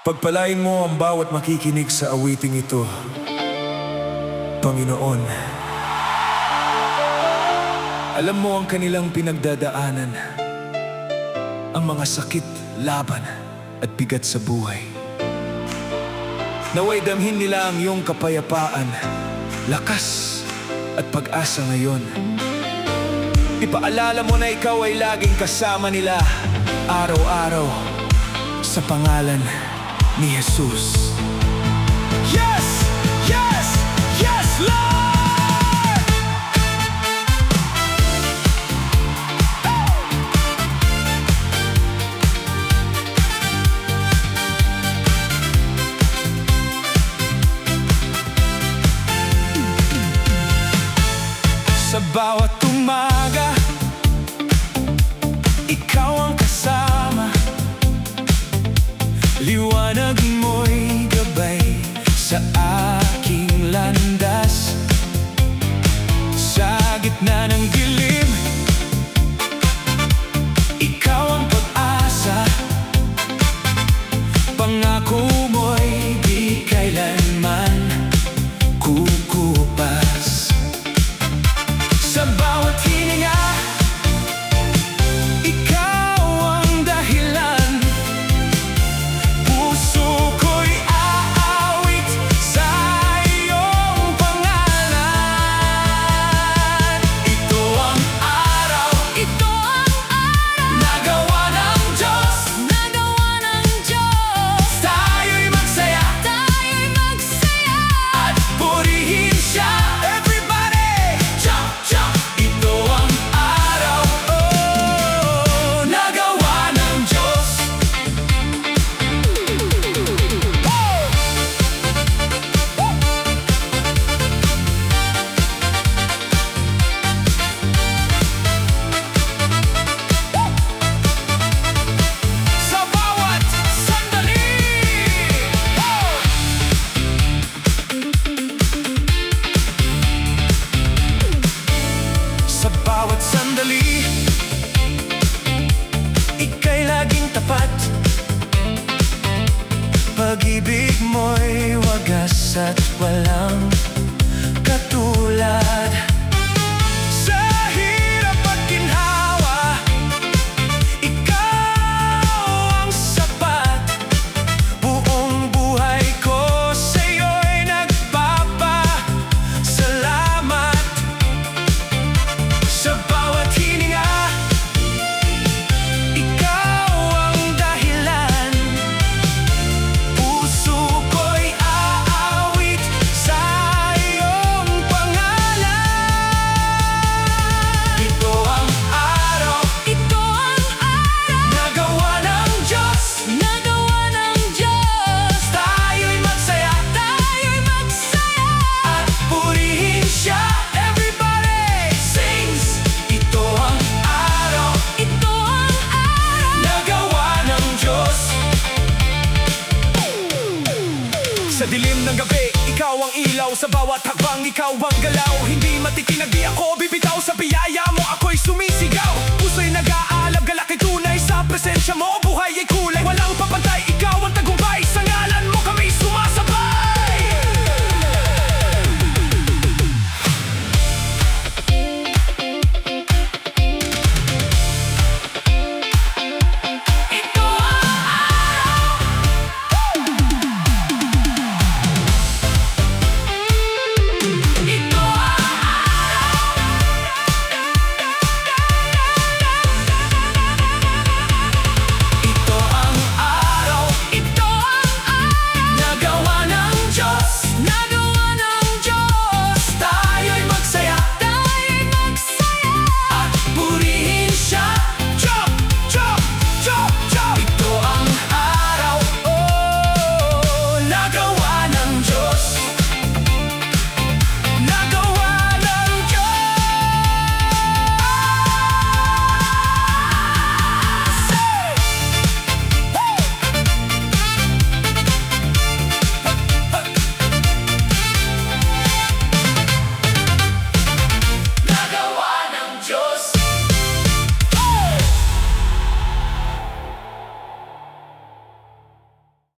Pagpalain mo ang bawat makikinig sa awiting ito, Panginoon. Alam mo ang kanilang pinagdadaanan, ang mga sakit, laban at bigat sa buhay. Naway damhin nila ang iyong kapayapaan, lakas at pag-asa ngayon. Ipaalala mo na ikaw ay laging kasama nila, araw-araw, sa pangalan ni Jesus. Yes! Yes! Yes, Lord! Sa bawat umaga, ikaw ang kasama. Liwanag mo'y gabay sa aking landas. Sa gitna ng dilim, ikaw ang pag-asa. Pangako mo'y di kailanman kukupas. Sa bawat hininga, ikaw ang dahilan. Puso ko'y aawit sa iyong pangalan. Ito ang araw, nagawa ng Diyos, tayo'y magsaya, at purihin siya. Everybody, jump, jump! Ito ang araw, nagawa ng Diyos. Sa bawat sandali, sa bawat sandali, ika'y laging tapat. Pag-ibig mo'y wagas at walang katulad. Sa hirap at ginhawa, ikaw ang sapat. Buong buhay ko sa'yo'y nagpapasalamat. Sa bawat hininga, ikaw ang dahilan. Puso ko'y aawit sa iyong pangalan. Ito ang araw, nagawa ng Diyos, tayo'y magsaya, at purihin siya. Everybody sings. Ito ang araw, nagawa ng Diyos. Sa dilim ng gabi, ikaw ang ilaw. Sa bawat hakbang, ikaw ang galaw. Hindi matitinag, di ako bibitaw. Sa biyaya mo, ako'y sumisigaw. Puso'y nag-aalab, galak ay tunay. Sa presensya mo, buhay ay kulay. Walang